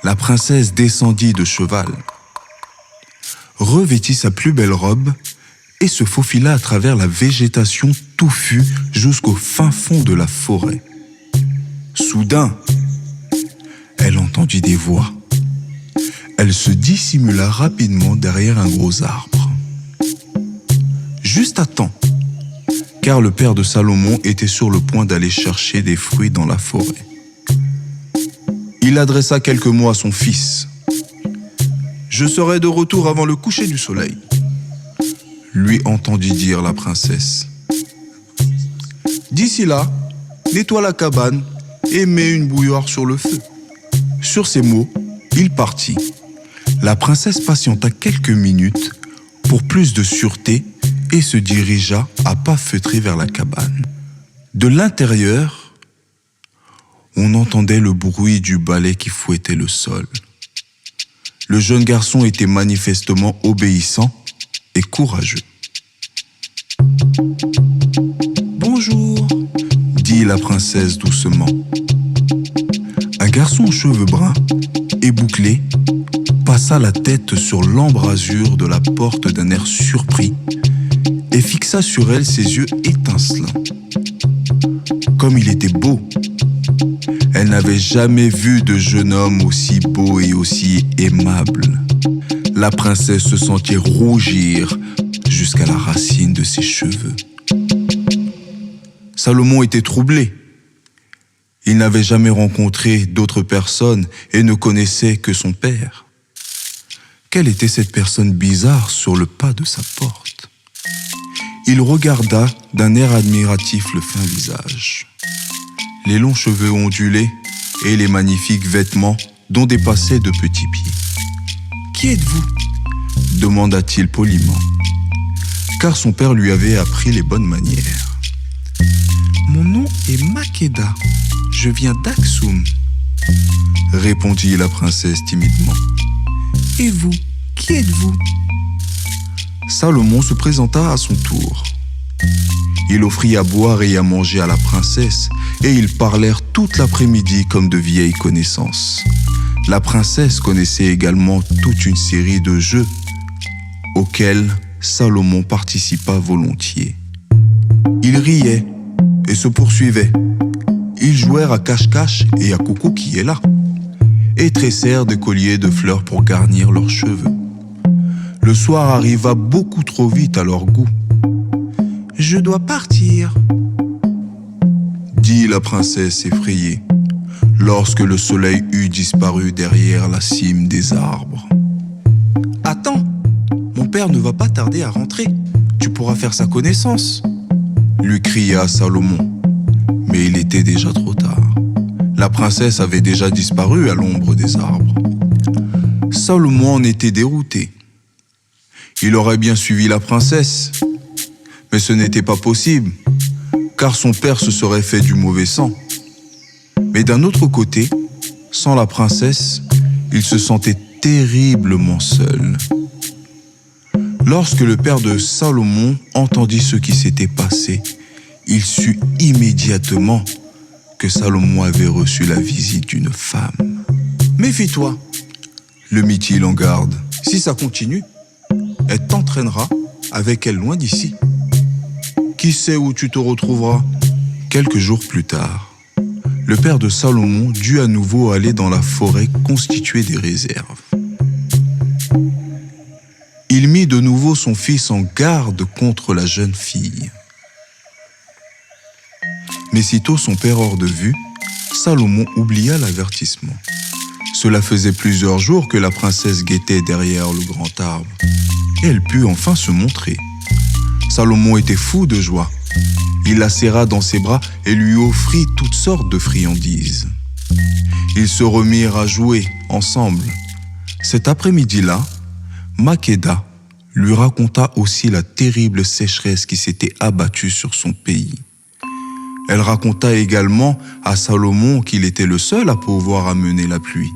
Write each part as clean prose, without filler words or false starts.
la princesse descendit de cheval, revêtit sa plus belle robe et se faufila à travers la végétation touffue jusqu'au fin fond de la forêt. Soudain, elle entendit des voix. Elle se dissimula rapidement derrière un gros arbre. Juste à temps, car le père de Salomon était sur le point d'aller chercher des fruits dans la forêt. Il adressa quelques mots à son fils. « Je serai de retour avant le coucher du soleil », lui entendit dire la princesse. « D'ici là, nettoie la cabane et mets une bouilloire sur le feu. » Sur ces mots, il partit. La princesse patienta quelques minutes pour plus de sûreté et se dirigea à pas feutrés vers la cabane. De l'intérieur, on entendait le bruit du balai qui fouettait le sol. Le jeune garçon était manifestement obéissant et courageux. « Bonjour », dit la princesse doucement. Un garçon aux cheveux bruns et bouclés passa la tête sur l'embrasure de la porte d'un air surpris et fixa sur elle ses yeux étincelants. Comme il était beau, elle n'avait jamais vu de jeune homme aussi beau et aussi aimable. La princesse se sentit rougir jusqu'à la racine de ses cheveux. Salomon était troublé. Il n'avait jamais rencontré d'autres personnes et ne connaissait que son père. Quelle était cette personne bizarre sur le pas de sa porte? Il regarda d'un air admiratif le fin visage, les longs cheveux ondulés et les magnifiques vêtements dont dépassaient de petits pieds. « Qui êtes-vous » demanda-t-il poliment, car son père lui avait appris les bonnes manières. « Mon nom est Makeda, je viens d'Aksum, » répondit la princesse timidement. « Et vous, qui êtes-vous » Salomon se présenta à son tour. Il offrit à boire et à manger à la princesse et ils parlèrent toute l'après-midi comme de vieilles connaissances. La princesse connaissait également toute une série de jeux auxquels Salomon participa volontiers. Ils riaient et se poursuivaient. Ils jouèrent à cache-cache et à coucou qui est là et tressèrent des colliers de fleurs pour garnir leurs cheveux. Le soir arriva beaucoup trop vite à leur goût. « Je dois partir », dit la princesse effrayée, lorsque le soleil eut disparu derrière la cime des arbres. « Attends, mon père ne va pas tarder à rentrer. Tu pourras faire sa connaissance », lui cria Salomon. Mais il était déjà trop tard. La princesse avait déjà disparu à l'ombre des arbres. Salomon en était dérouté. Il aurait bien suivi la princesse, mais ce n'était pas possible, car son père se serait fait du mauvais sang. Mais d'un autre côté, sans la princesse, il se sentait terriblement seul. Lorsque le père de Salomon entendit ce qui s'était passé, il sut immédiatement que Salomon avait reçu la visite d'une femme. « Méfie-toi », le mit-il en garde. « Si ça continue, elle t'entraînera avec elle loin d'ici. Qui sait où tu te retrouveras ?» Quelques jours plus tard, le père de Salomon dut à nouveau aller dans la forêt constituer des réserves. Il mit de nouveau son fils en garde contre la jeune fille. Mais sitôt son père hors de vue, Salomon oublia l'avertissement. Cela faisait plusieurs jours que la princesse guettait derrière le grand arbre. Et elle put enfin se montrer. Salomon était fou de joie. Il la serra dans ses bras et lui offrit toutes sortes de friandises. Ils se remirent à jouer ensemble. Cet après-midi-là, Makeda lui raconta aussi la terrible sécheresse qui s'était abattue sur son pays. Elle raconta également à Salomon qu'il était le seul à pouvoir amener la pluie.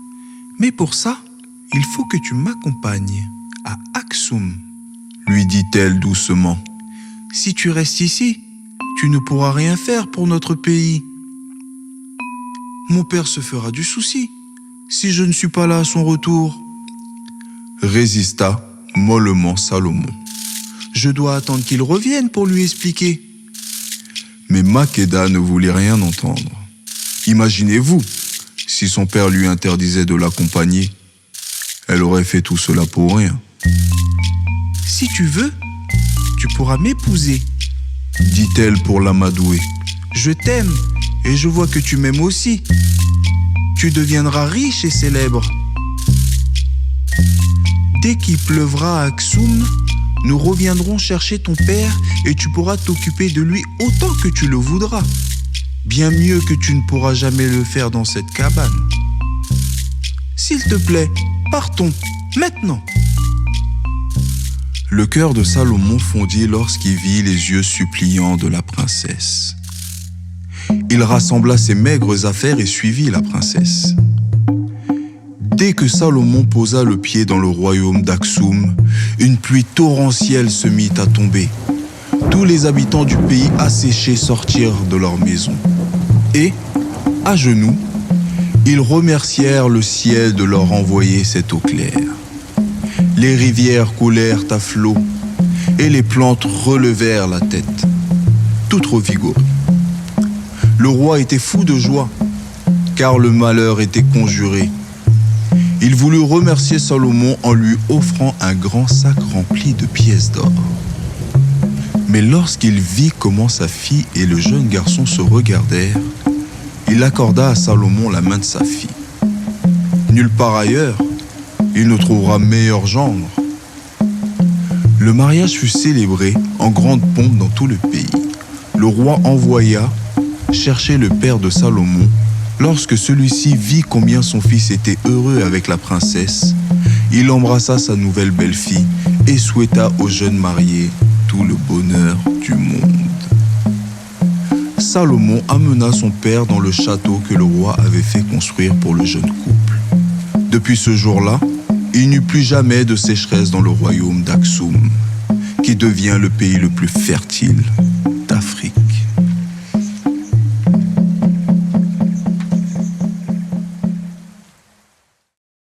« Mais pour ça, il faut que tu m'accompagnes à Aksum, » lui dit-elle doucement. « Si tu restes ici, tu ne pourras rien faire pour notre pays. Mon père se fera du souci. si je ne suis pas là à son retour ?» Résista mollement Salomon. « Je dois attendre qu'il revienne pour lui expliquer. » Mais Makeda ne voulait rien entendre. Imaginez-vous, si son père lui interdisait de l'accompagner, elle aurait fait tout cela pour rien. « Si tu veux, tu pourras m'épouser, » dit-elle pour l'amadouer. « Je t'aime et je vois que tu m'aimes aussi. Tu deviendras riche et célèbre. Dès qu'il pleuvra à Aksum, nous reviendrons chercher ton père et tu pourras t'occuper de lui autant que tu le voudras. Bien mieux que tu ne pourras jamais le faire dans cette cabane. S'il te plaît, partons, maintenant. » Le cœur de Salomon fondit lorsqu'il vit les yeux suppliants de la princesse. Il rassembla ses maigres affaires et suivit la princesse. Dès que Salomon posa le pied dans le royaume d'Aksum, une pluie torrentielle se mit à tomber. Tous les habitants du pays asséchés sortirent de leur maison. Et, à genoux, ils remercièrent le ciel de leur envoyer cette eau claire. Les rivières coulèrent à flots et les plantes relevèrent la tête, toutes revigorées. Le roi était fou de joie, car le malheur était conjuré. Il voulut remercier Salomon en lui offrant un grand sac rempli de pièces d'or. Mais lorsqu'il vit comment sa fille et le jeune garçon se regardèrent, il accorda à Salomon la main de sa fille. Nulle part ailleurs, il ne trouvera meilleur gendre. Le mariage fut célébré en grande pompe dans tout le pays. Le roi envoya chercher le père de Salomon. Lorsque celui-ci vit combien son fils était heureux avec la princesse, il embrassa sa nouvelle belle-fille et souhaita au jeune marié tout le bonheur du monde. Salomon amena son père dans le château que le roi avait fait construire pour le jeune couple. Depuis ce jour-là, il n'y eut plus jamais de sécheresse dans le royaume d'Aksum, qui devient le pays le plus fertile